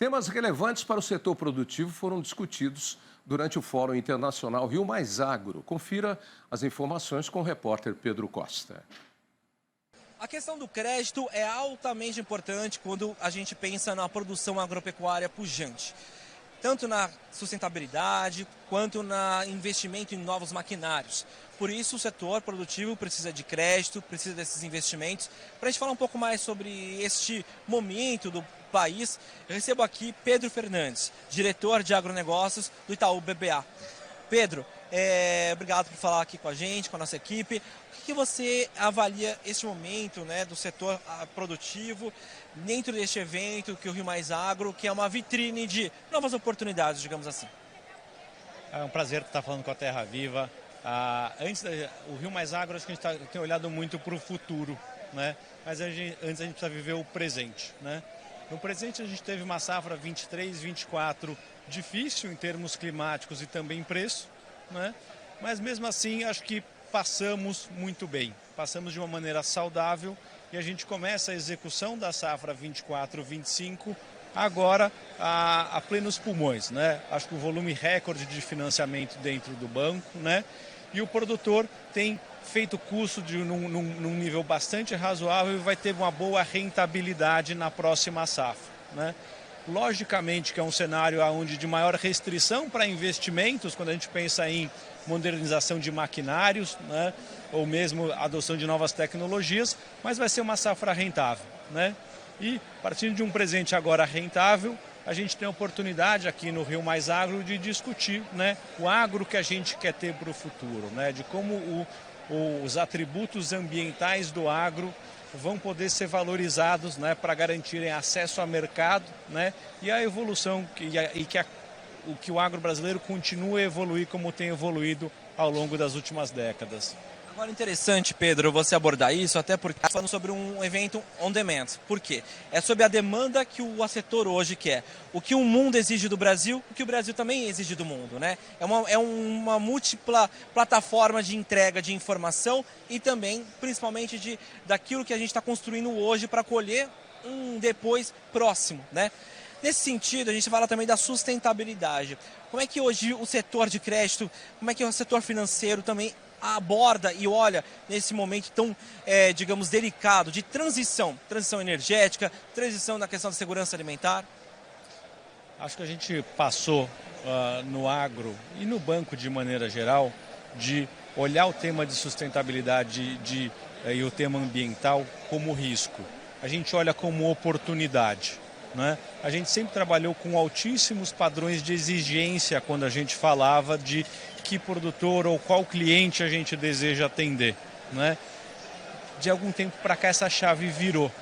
Temas relevantes para o setor produtivo foram discutidos durante o Fórum Internacional Rio Mais Agro. Confira as informações com o repórter Pedro Costa. A questão do crédito é altamente importante quando a gente pensa na produção agropecuária pujante. Tanto na sustentabilidade, quanto no investimento em novos maquinários. Por isso, o setor produtivo precisa de crédito, precisa desses investimentos. Para a gente falar um pouco mais sobre este momento do país, eu recebo aqui Pedro Fernandes, diretor de agronegócios do Itaú BBA. Pedro, obrigado por falar aqui com a gente, com a nossa equipe. O que você avalia este momento, né, do setor produtivo dentro deste evento, que é o Rio Mais Agro, que é uma vitrine de novas oportunidades, digamos assim? É um prazer estar falando com a Terra Viva. O Rio Mais Agro, acho que a gente tem olhado muito para o futuro, né? Mas antes a gente precisa viver o presente, né? No presente a gente teve uma safra 23, 24 difícil em termos climáticos e também preço, né? Mas mesmo assim acho que passamos muito bem, passamos de uma maneira saudável e a gente começa a execução da safra 24-25 agora a plenos pulmões, né? Acho que o volume recorde de financiamento dentro do banco, né? E o produtor tem feito custo num nível bastante razoável e vai ter uma boa rentabilidade na próxima safra, né? Logicamente que é um cenário onde de maior restrição para investimentos, quando a gente pensa em modernização de maquinários, né, ou mesmo adoção de novas tecnologias, mas vai ser uma safra rentável, né? E partindo de um presente agora rentável, a gente tem a oportunidade aqui no Rio Mais Agro de discutir, né, o agro que a gente quer ter para o futuro, né, de como os atributos ambientais do agro vão poder ser valorizados, né, para garantirem acesso ao mercado, né, e a evolução que o agro brasileiro continue a evoluir como tem evoluído ao longo das últimas décadas. Agora, interessante, Pedro, você abordar isso, até porque está falando sobre um evento on demand. Por quê? É sobre a demanda que o setor hoje quer. O que o mundo exige do Brasil, o que o Brasil também exige do mundo, né? É uma múltipla plataforma de entrega de informação e também, principalmente, daquilo que a gente está construindo hoje para colher um depois próximo, né? Nesse sentido, a gente fala também da sustentabilidade. Como é que hoje o setor de crédito, como é que o setor financeiro também aborda e olha nesse momento tão, digamos, delicado de transição energética, transição na questão da segurança alimentar? Acho que a gente passou no agro e no banco de maneira geral de olhar o tema de sustentabilidade e o tema ambiental como risco. A gente olha como oportunidade, né? A gente sempre trabalhou com altíssimos padrões de exigência quando a gente falava de que produtor ou qual cliente a gente deseja atender, né? De algum tempo para cá essa chave virou,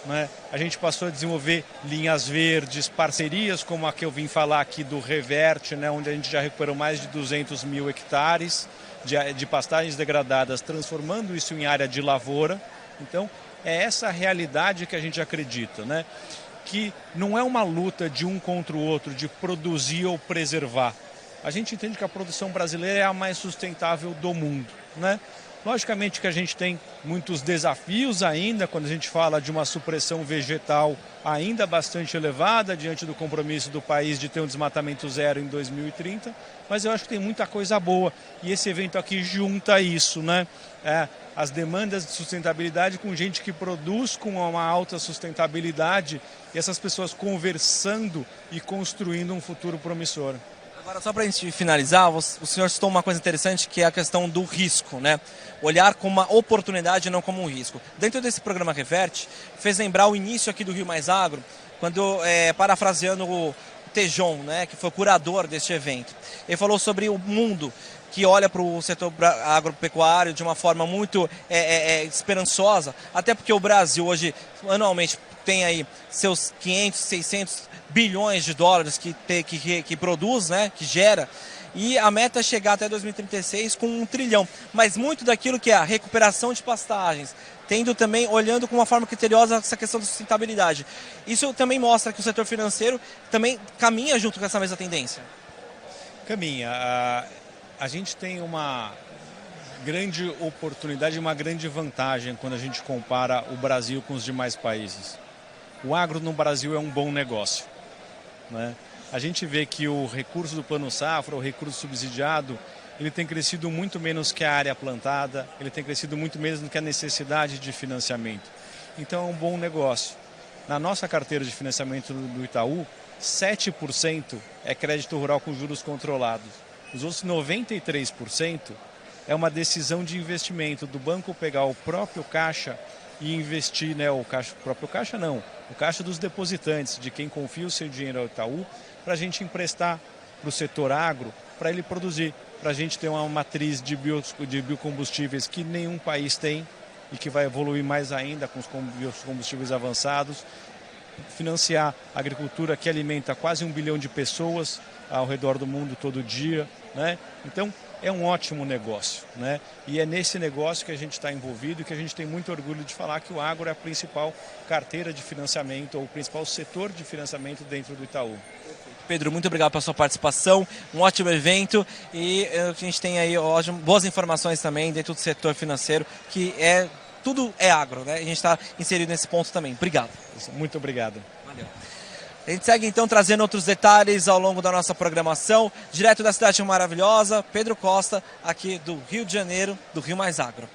né? A gente passou a desenvolver linhas verdes, parcerias como a que eu vim falar aqui do Reverte, né? Onde a gente já recuperou mais de 200 mil hectares de pastagens degradadas, transformando isso em área de lavoura. Então é essa realidade que a gente acredita, né? Que não é uma luta de um contra o outro, de produzir ou preservar. A gente entende que a produção brasileira é a mais sustentável do mundo, né? Logicamente que a gente tem muitos desafios ainda, quando a gente fala de uma supressão vegetal ainda bastante elevada, diante do compromisso do país de ter um desmatamento zero em 2030, mas eu acho que tem muita coisa boa, e esse evento aqui junta isso, né? As demandas de sustentabilidade com gente que produz com uma alta sustentabilidade, e essas pessoas conversando e construindo um futuro promissor. Agora, só para a gente finalizar, o senhor citou uma coisa interessante, que é a questão do risco, né? Olhar como uma oportunidade e não como um risco. Dentro desse programa Reverte, fez lembrar o início aqui do Rio Mais Agro, quando, parafraseando o Tejon, né, que foi o curador deste evento. Ele falou sobre o mundo que olha para o setor agropecuário de uma forma muito esperançosa, até porque o Brasil hoje, anualmente, tem aí seus 500, 600 bilhões de dólares que produz, né, que gera, e a meta é chegar até 2036 com 1 trilhão. Mas muito daquilo que é a recuperação de pastagens, tendo também, olhando com uma forma criteriosa essa questão da sustentabilidade. Isso também mostra que o setor financeiro também caminha junto com essa mesma tendência. Caminha. A gente tem uma grande oportunidade, uma grande vantagem quando a gente compara o Brasil com os demais países. O agro no Brasil é um bom negócio. né? A gente vê que o recurso do Plano Safra, o recurso subsidiado, ele tem crescido muito menos que a área plantada, ele tem crescido muito menos do que a necessidade de financiamento. Então é um bom negócio. Na nossa carteira de financiamento do Itaú, 7% é crédito rural com juros controlados. Os outros 93% é uma decisão de investimento do banco pegar o próprio caixa e investir, né, o próprio caixa não, o caixa dos depositantes, de quem confia o seu dinheiro ao Itaú, para a gente emprestar para o setor agro, para ele produzir, para a gente ter uma matriz de biocombustíveis que nenhum país tem e que vai evoluir mais ainda com os biocombustíveis avançados, financiar a agricultura que alimenta quase 1 bilhão de pessoas ao redor do mundo todo dia, né? Então, é um ótimo negócio, né? E é nesse negócio que a gente está envolvido e que a gente tem muito orgulho de falar que o agro é a principal carteira de financiamento ou o principal setor de financiamento dentro do Itaú. Pedro, muito obrigado pela sua participação, um ótimo evento e a gente tem aí boas informações também dentro do setor financeiro, que tudo é agro, né? A gente está inserido nesse ponto também. Obrigado. Muito obrigado. Valeu. A gente segue então trazendo outros detalhes ao longo da nossa programação, direto da cidade maravilhosa, Pedro Costa, aqui do Rio de Janeiro, do Rio Mais Agro.